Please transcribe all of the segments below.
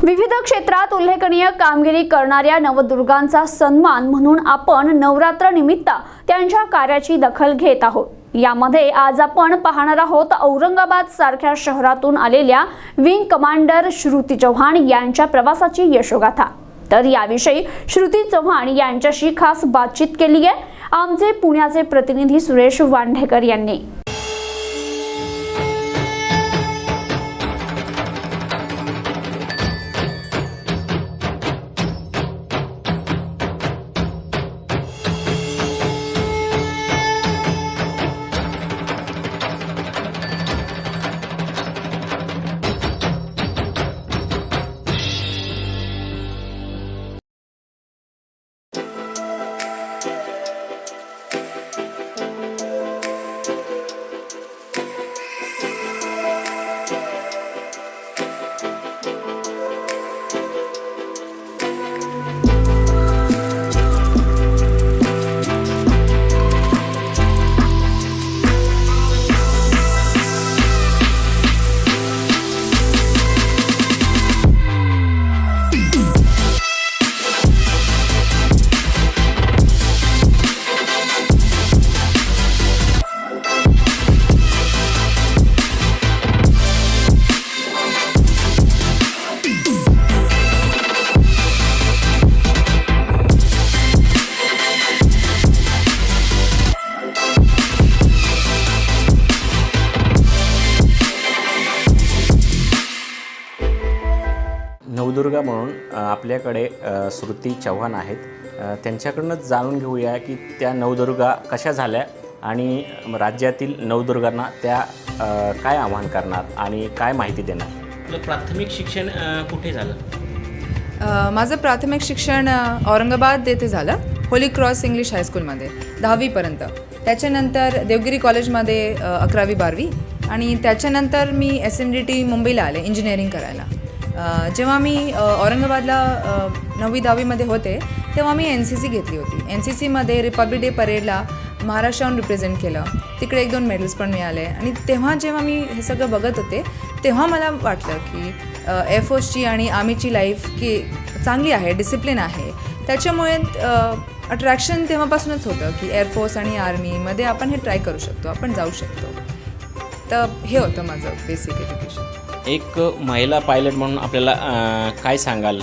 विविध क्षेत्रात उल्लेखनीय कामगिरी करणाऱ्या नवदुर्गांचा सन्मान म्हणून आपण नवरात्र निमित्त त्यांच्या कार्याची दखल घेत आहोत। यामध्ये आज आपण पाहणार आहोत औरंगाबाद सारख्या शहरातून आलेल्या विंग कमांडर श्रुती चव्हाण यांच्या प्रवासाची यशोगाथा। तर याविषयी श्रुती चव्हाण यांच्याशी खास बातचीत केली आहे आमचे पुण्याचे प्रतिनिधी सुरेश वांढेकर यांनी। नवदुर्गा म्हणून आपल्याकडे श्रुती चव्हाण आहेत। त्यांच्याकडून जाणून घेऊया की त्या नवदुर्गा कशा झाल्या आणि राज्यातील नवदुर्गांना त्या काय आवाहन करणार आणि काय माहिती देणार। आपलं प्राथमिक शिक्षण कुठे झालं? माझं प्राथमिक शिक्षण औरंगाबाद येथे झालं, होली क्रॉस इंग्लिश हायस्कूलमध्ये 10वीपर्यंत। त्याच्यानंतर देवगिरी कॉलेजमध्ये 11वी 12वी आणि त्याच्यानंतर मी SNDT मुंबईला आले इंजिनिअरिंग करायला। जेव्हा मी औरंगाबादला 9वी 10वीमध्ये होते तेव्हा मी NCC घेतली होती। NCCमध्ये रिपब्लिक डे परेडला महाराष्ट्राहून रिप्रेझेंट केलं, तिकडे 1-2 मेडल्स पण मिळाले। आणि तेव्हा जेव्हा मी हे सगळं बघत होते तेव्हा मला वाटलं की एअरफोर्सची आणि आर्मीची लाईफ की चांगली आहे, डिसिप्लिन आहे। त्याच्यामुळे अट्रॅक्शन तेव्हापासूनच होतं की एअरफोर्स आणि आर्मीमध्ये आपण हे ट्राय करू शकतो, आपण जाऊ शकतो। तर हे होतं माझं बेसिक एज्युकेशन। एक महिला पायलट म्हणून आपल्याला काय सांगाल?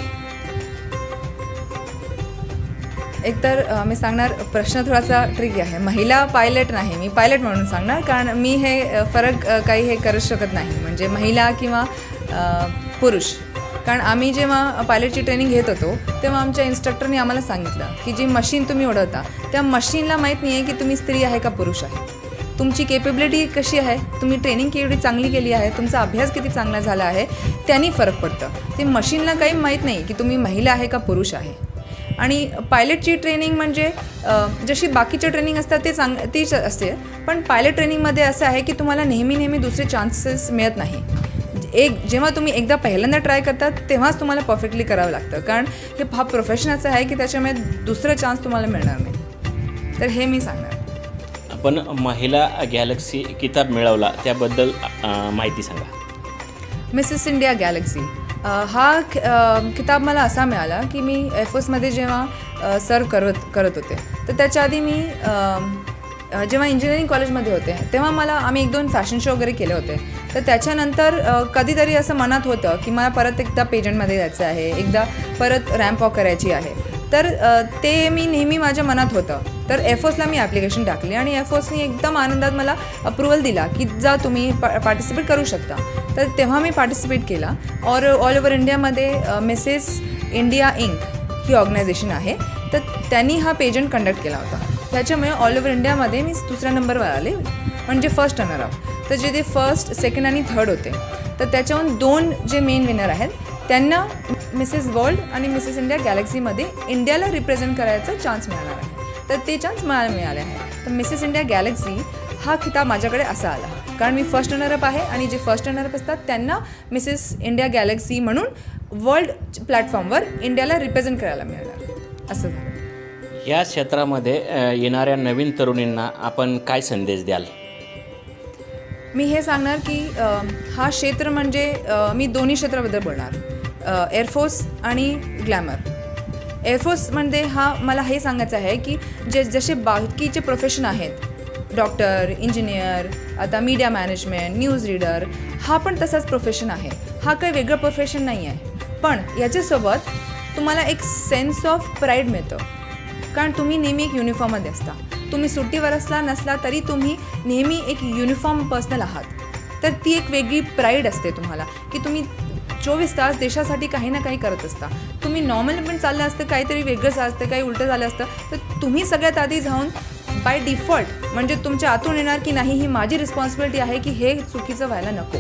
एकतर मी सांगणार प्रश्न थोडासा ट्रिकी आहे। महिला पायलट नाही, मी पायलट म्हणून सांगणार, कारण मी हे फरक काही हे करू शकत नाही, म्हणजे महिला किंवा पुरुष। कारण आम्ही जेव्हा पायलटची ट्रेनिंग घेत होतो तेव्हा आमच्या इन्स्ट्रक्टरने आम्हाला सांगितलं की जी मशीन तुम्ही उडवता त्या मशीनला माहीत नाही आहे की तुम्ही स्त्री आहे का पुरुष आहे, तुमची केपेबिलिटी कशी आहे, तुम्ही ट्रेनिंग केवढी चांगली केली आहे, तुमचा अभ्यास किती चांगला झाला आहे, त्यांनी फरक पडतं। ते मशीनला काही माहीत नाही की तुम्ही महिला आहे का पुरुष आहे। आणि पायलटची ट्रेनिंग म्हणजे जशी बाकीच्या ट्रेनिंग असतात तीच असते, पण पायलट ट्रेनिंगमध्ये असं आहे की तुम्हाला नेहमी दुसरे चान्सेस मिळत नाही। जेव्हा तुम्ही एकदा पहिल्यांदा ट्राय करतात तेव्हाच तुम्हाला परफेक्टली करावं लागतं, कारण हा प्रोफेशन असं आहे की त्याच्यामुळे दुसरं चान्स तुम्हाला मिळणार नाही। तर हे मी सांगणार। आपण महिला गॅलेक्सी किताब मिळवला त्याबद्दल माहिती सांगा। मिसेस इंडिया गॅलेक्सी हा किताब मला असा मिळाला की मी एअरफोर्समध्ये जेव्हा सर्व करत होते, तर त्याच्या आधी मी जेव्हा इंजिनिअरिंग कॉलेजमध्ये होते तेव्हा आम्ही 1-2 फॅशन शो वगैरे केले होते। तर त्याच्यानंतर कधीतरी असं मनात होतं की मला परत एकदा पेजंटमध्ये जायचं आहे, एकदा परत रॅम्प वॉक करायची आहे। तर ते मी नेहमी माझ्या मनात होतं। तर एअरफोर्सला मी ॲप्लिकेशन टाकली आणि एअरफोर्सने एकदम आनंदात मला अप्रुव्हल दिला की जा तुम्ही पार्टिसिपेट करू शकता। तर तेव्हा मी पार्टिसिपेट केला और ऑल ओव्हर इंडियामध्ये मिसेस इंडिया इंक ही ऑर्गनायझेशन आहे, तर त्यांनी हा पेजंट कंडक्ट केला होता। त्याच्यामुळे ऑल ओव्हर इंडियामध्ये मी 2ऱ्या नंबरवर आले, म्हणजे फर्स्ट रनर अप। तर जे ते फर्स्ट, सेकंड आणि थर्ड होते, तर त्याच्याहून 2 जे मेन विनर आहेत त्यांना मिसेस वर्ल्ड आणि मिसेस इंडिया गॅलेक्सीमध्ये इंडियाला रिप्रेझेंट करायचा चान्स मिळणार आहे। तर ते चान्स मला मिळाले आहे। तर मिसेस इंडिया गॅलेक्सी हा खिताब माझ्याकडे असा आला कारण मी फर्स्ट रनरअप आहे आणि जे फर्स्ट रनरअप असतात त्यांना मिसेस इंडिया गॅलेक्सी म्हणून वर्ल्ड प्लॅटफॉर्मवर इंडियाला रिप्रेझेंट करायला मिळणार असं झालं। या क्षेत्रामध्ये येणाऱ्या नवीन तरुणींना आपण काय संदेश द्याल? मी हे सांगणार की हा क्षेत्र म्हणजे मी दोन्ही क्षेत्राबद्दल बोलणार एअरफोर्स आणि ग्लॅमर. एअरफोर्समध्ये मला हे सांगायचं आहे की जसे बाकीचे प्रोफेशन आहेत, डॉक्टर, इंजिनियर, आता मीडिया मॅनेजमेंट, न्यूज रीडर, हा पण तसाच प्रोफेशन आहे. हा काही वेगळं प्रोफेशन नाही आहे. पण याच्यासोबत तुम्हाला एक सेन्स ऑफ प्राईड मिळतं, कारण तुम्ही नेहमी एक युनिफॉर्ममध्ये असता. तुम्ही सुट्टीवर नसला तरी तुम्ही नेहमी एक युनिफॉर्म पर्सनल आहात. तर ती एक वेगळी प्राईड असते तुम्हाला की तुम्ही 24 तास देशासाठी काही ना काही करत असता. तुम्ही नॉर्मल पण चाललं असतं, काहीतरी वेगळंच असतं, काही उलटं झालं असतं, तर तुम्ही सगळ्यात आधी जाऊन बाय डिफॉल्ट म्हणजे तुमच्या आतून येणार की नाही, ही माझी रिस्पॉन्सिबिलिटी आहे की हे चुकीचं व्हायला नको.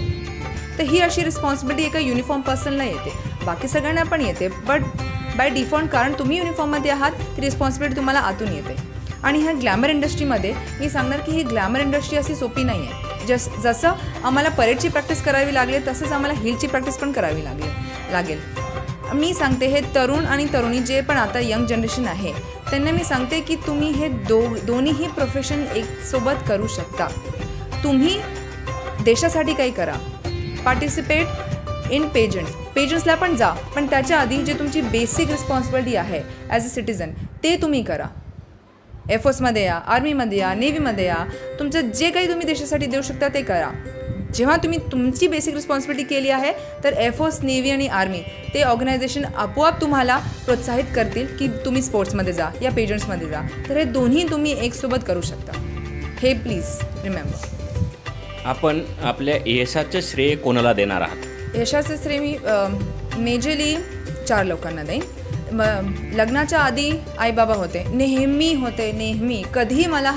तर ही अशी रिस्पॉन्सिबिलिटी एका युनिफॉर्म पर्सनला येते. बाकी सगळ्यांना पण येते, बट बाय डिफॉल्ट कारण तुम्ही युनिफॉर्ममध्ये आहात ती रिस्पॉन्सिबिलिटी तुम्हाला आतून येते. आणि ह्या ग्लॅमर इंडस्ट्रीमध्ये मी सांगणार की ही ग्लॅमर इंडस्ट्री अशी सोपी नाही आहे. जसं आम्हाला परेडची प्रॅक्टिस करावी लागली तसंच आम्हाला हिलची प्रॅक्टिस पण करावी लागेल. मी सांगते हे तरुण आणि तरुणी जे पण आता यंग जनरेशन आहे त्यांना मी सांगते की तुम्ही हे दोन्हीही प्रोफेशन एकसोबत करू शकता. तुम्ही देशासाठी काही करा, पार्टिसिपेट इन पेजंट्सला पण जा, पण त्याच्या आधी जे तुमची बेसिक रिस्पॉन्सिबिलिटी आहे ॲज अ सिटिझन ते तुम्ही करा. एअरफोर्समध्ये या, आर्मीमध्ये या, नेव्हीमध्ये या, तुमचं जे काही तुम्ही देशासाठी देऊ शकता ते करा. जेव्हा तुम्ही तुमची बेसिक रिस्पॉन्सिबिलिटी केली आहे तर एअरफोर्स, नेव्ही आणि आर्मी ते ऑर्गनायझेशन आपोआप तुम्हाला प्रोत्साहित करतील की तुम्ही स्पोर्ट्समध्ये जा या पेजंट्समध्ये जा. तर हे दोन्ही तुम्ही एकसोबत करू शकता. हे प्लीज रिमेंबर. आपण आपल्या यशाचं श्रेय कोणाला देणार आहात? यशाचं श्रेय मी मेजरली 4 लोकांना देईन. लग्नाच्या आधी आईबाबा होते, नेहमी कधीही मला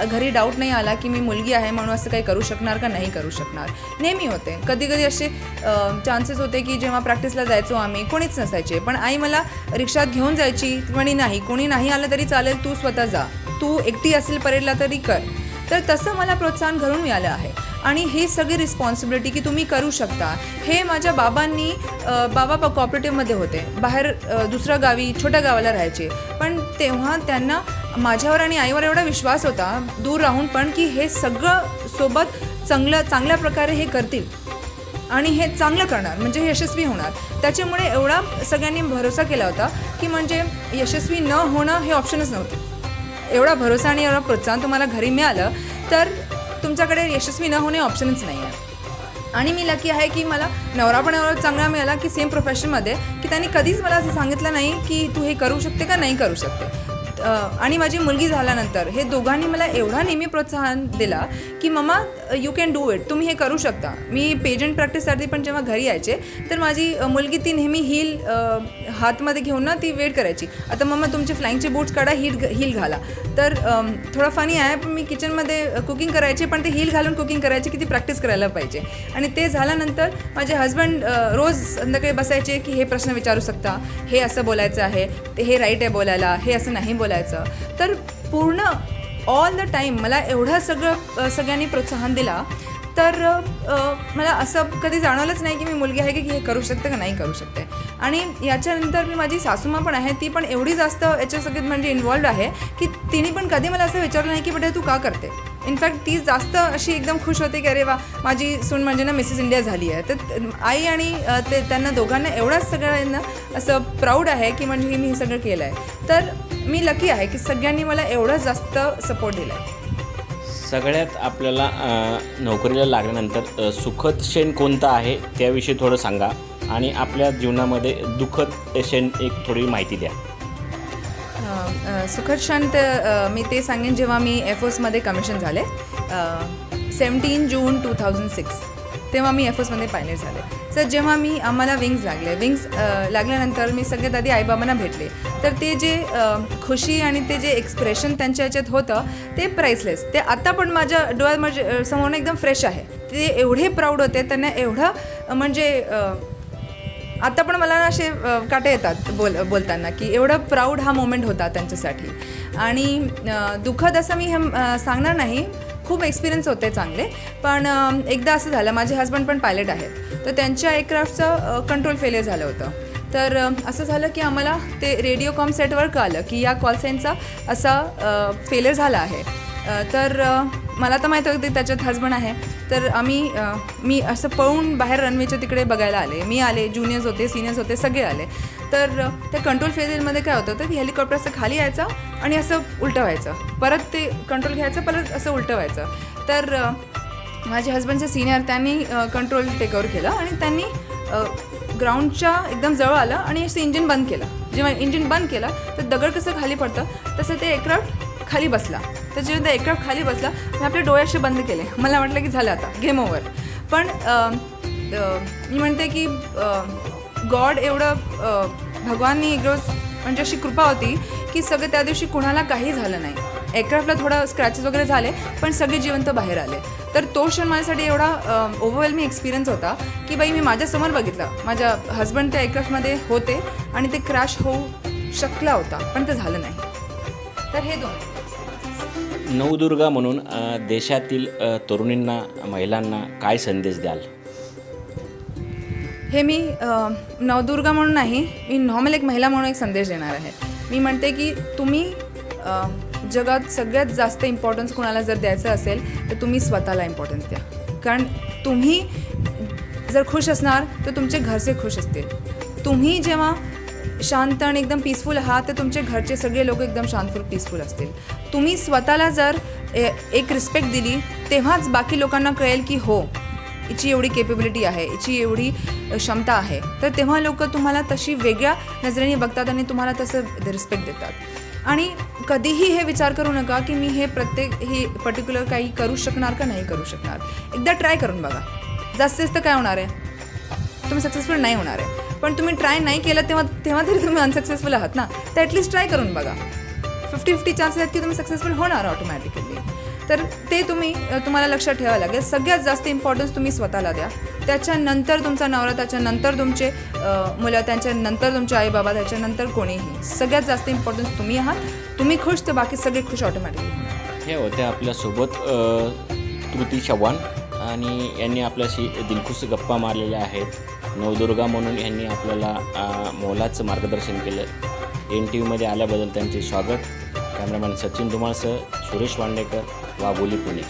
घरी डाऊट नाही आला की मी मुलगी आहे म्हणून असं काही करू शकणार का नाही करू शकणार. नेहमी होते. कधी असे चान्सेस होते की जेव्हा प्रॅक्टिसला जायचो आम्ही कोणीच नसायचे, पण आई मला रिक्षात घेऊन जायची म्हणे नाही कोणी नाही आलं तरी चालेल, तू स्वतः जा, तू एकटी असेल परेडला तरी कर. तर तसं मला प्रोत्साहन घरून मिळालं आहे. आणि ही सगळी रिस्पॉन्सिबिलिटी की तुम्ही करू शकता हे माझ्या बाबांनी बाबा कॉपरेटिव्हमध्ये होते, बाहेर दुसऱ्या गावी छोट्या गावाला राहायचे, पण तेव्हा त्यांना माझ्यावर आणि आईवर एवढा विश्वास होता दूर राहून पण की हे सगळं सोबत चांगल्या प्रकारे हे करतील आणि हे चांगलं करणार म्हणजे हे यशस्वी होणार. त्याच्यामुळे एवढा सगळ्यांनी भरोसा केला होता की म्हणजे यशस्वी न होणं हे ऑप्शनच नव्हतं. एवढा भरोसा आणि एवढं प्रोत्साहन तुम्हाला घरी मिळालं तर तुमच्याकडे यशस्वी न होणे ऑप्शनच नाही आहे. आणि मी लकी आहे की मला नवरा पण एवढा चांगला मिळाला की सेम प्रोफेशनमध्ये की त्यांनी कधीच मला असं सांगितलं नाही की तू हे करू शकते का नाही करू शकते. आणि माझी मुलगी झाल्यानंतर हे दोघांनी मला एवढा नेहमी प्रोत्साहन दिला की mumma you can do it, तुम्ही हे करू शकता. मी पेजंट प्रॅक्टिससाठी पण जेव्हा घरी यायचे तर माझी मुलगी ती नेहमी हील हातमध्ये घेऊन ना ती वेट करायची, आता मम्मा तुमचे फ्लाईंगचे बूट्स काढा, हील घाला. तर थोडा फनी आहे पण मी किचनमध्ये कुकिंग करायचे पण ते हील घालून कुकिंग करायची की ती प्रॅक्टिस करायला पाहिजे. आणि ते झाल्यानंतर माझे हजबंड रोज संध्याकाळी बसायचे की हे प्रश्न विचारू शकता, हे असं बोलायचं आहे, ते हे राईट आहे बोलायला, हे असं नाही बोलायचं. तर पूर्ण ऑल द टाईम मला एवढं सगळ्यांनी प्रोत्साहन दिला. तर मला असं कधी जाणवलंच नाही की मी मुलगी आहे की हे करू शकते का नाही करू शकते. आणि याच्यानंतर मी माझी सासूमा पण आहे, ती पण एवढी जास्त याच्या सगळ्यात म्हणजे इन्वॉल्ड आहे की तिने पण कधी मला असं विचारलं नाही की बेटा तू का करते. इनफॅक्ट ती जास्त अशी एकदम खुश होते की अरे वा माझी सून म्हणजे ना मिसेस इंडिया झाली आहे. तर आई आणि त्यांना दोघांना एवढाच सगळ्यांना असं प्राऊड आहे की म्हणजे मी हे सगळं केलं आहे. तर मी लकी आहे की सगळ्यांनी मला एवढं जास्त सपोर्ट दिला आहे. सगळ्यात आपल्याला नोकरीला लागल्यानंतर सुखद क्षण कोणता आहे त्याविषयी थोडं सांगा आणि आपल्या जीवनामध्ये दुःखद क्षण एक थोडी माहिती द्या. सुखद क्षण तर मी ते सांगेन जेव्हा मी एअरफोर्समध्ये कमिशन झाले 17 जून 2006 तेव्हा मी एअरफोर्समध्ये पायलट झाले. तर जेव्हा आम्हाला विंग्स लागल्यानंतर मी सगळ्यात आधी आईबाबांना भेटले. तर ते जे खुशी आणि ते जे एक्सप्रेशन त्यांच्या ह्याच्यात होतं ते प्राईसलेस. ते आता पण माझ्या डोळ्यात म्हणजे समोर एकदम फ्रेश आहे. ते एवढे प्राऊड होते, त्यांना एवढं म्हणजे आता पण मला असे काटे येतात बोलताना की एवढं प्राऊड हा मोमेंट होता त्यांच्यासाठी. आणि दुःखद असं मी सांगणार नाही, खूप एक्सपिरियन्स होते चांगले. पण एकदा असं झालं, माझे हजबंड पण पायलट आहेत, तर त्यांच्या एअरक्राफ्टचं कंट्रोल फेलियर झालं होतं. तर असं झालं की आम्हाला ते रेडिओ कॉम सेटवर कळलं की या कॉल साईनचा असा फेलियर झाला आहे. मला तर माहीत होतं की त्याच्यात हजबंड आहे. तर मी असं पळून बाहेर रनवेच्या तिकडे बघायला आले. मी आले, ज्युनियर्स होते, सिनियर्स होते, सगळे आले. तर त्या कंट्रोल फेजमध्ये काय होतं की हेलिकॉप्टर असं खाली यायचं आणि असं उलटं व्हायचं, परत ते कंट्रोल घ्यायचं, परत असं उलटं व्हायचं. तर माझे हजबंडचे सिनियर त्यांनी कंट्रोल टेकओव्हर केलं आणि त्यांनी ग्राउंडच्या एकदम जवळ आलं आणि असं इंजिन बंद केलं. जेव्हा इंजिन बंद केलं तर दगड कसं खाली पडतं तसं ते एअरक्राफ्ट खाली बसला. तर जेव्हा ते एअरक्राफ्ट खाली बसला मी आपले डोळे असे बंद केले. मला वाटलं की झालं आता गेम ओव्हर. पण मी म्हणते की गॉड एवढं भगवाननी एवढं म्हणजे अशी कृपा होती की सगळं त्या दिवशी कुणाला काही झालं नाही. एअरक्राफ्टला थोडं स्क्रॅचेस वगैरे झाले पण सगळे जिवंत बाहेर आले. तर तो क्षण माझ्यासाठी एवढा ओव्हरवेल्मिंग एक्सपिरियन्स होता की बाई मी माझ्यासमोर बघितलं, माझ्या हजबंड त्या एअरक्राफ्टमध्ये होते आणि ते क्रॅश होऊ शकला होता पण ते झालं नाही. तर हे दोन नवदुर्गा म्हणून देशातील तरुणींना, महिलांना काय संदेश द्याल? हे मी नवदुर्गा म्हणून नाही, मी नॉर्मल एक महिला म्हणून एक संदेश देणार आहे. मी म्हणते की तुम्ही जगात सगळ्यात जास्त इम्पॉर्टन्स कोणाला जर द्यायचं असेल तर तुम्ही स्वतःला इम्पॉर्टन्स द्या. कारण तुम्ही जर खुश असणार तर तुमचे घरचे खुश असतील. तुम्ही जेव्हा शांत आणि एकदम पीसफुल आहात तर तुमचे घरचे सगळे लोक एकदम शांतफुल पीसफुल असतील. तुम्ही स्वतःला जर एक रिस्पेक्ट दिली तेव्हाच बाकी लोकांना कळेल की हो हिची एवढी केपेबिलिटी आहे, हिची एवढी क्षमता आहे. तर तेव्हा लोक तुम्हाला तशी वेगळ्या नजरेने बघतात आणि तुम्हाला तसं रिस्पेक्ट देतात. आणि कधीही हे विचार करू नका की मी हे पर्टिक्युलर काही करू शकणार का नाही करू शकणार. एकदा ट्राय करून बघा. जास्तीत जास्त काय होणार आहे, तुम्ही सक्सेसफुल नाही होणार आहे. पण तुम्ही ट्राय नाही केलं तेव्हा तरी तुम्ही अनसक्सेसफुल आहात ना. तर ॲटलिस्ट ट्राय करून बघा. 50-50 चान्सेस आहेत की तुम्ही सक्सेसफुल होणार ऑटोमॅटिकली. तर ते तुम्हाला लक्षात ठेवावं लागेल. सगळ्यात जास्त इम्पॉर्टन्स तुम्ही स्वतःला द्या. त्याच्यानंतर तुमचा नवरा, त्याच्यानंतर तुमचे मुलं, त्याच्यानंतर तुमचे आईबाबा, त्याच्यानंतर कोणीही. सगळ्यात जास्त इम्पॉर्टन्स तुम्ही आहात. तुम्ही खुश तर बाकी सगळे खुश ऑटोमॅटिकली होणार. हे होते आपल्यासोबत कृती चव्हाण आणि यांनी आपल्याशी दिलखुश गप्पा मारलेल्या आहेत. नवदुर्गा म्हणून यांनी आपल्याला मोलाचं मार्गदर्शन केलं. NTVमध्ये आल्याबद्दल त्यांचे स्वागत. कॅमेरामॅन सचिन धुमाळसह सुरेश वांडेकर, वाघोली, पुणे.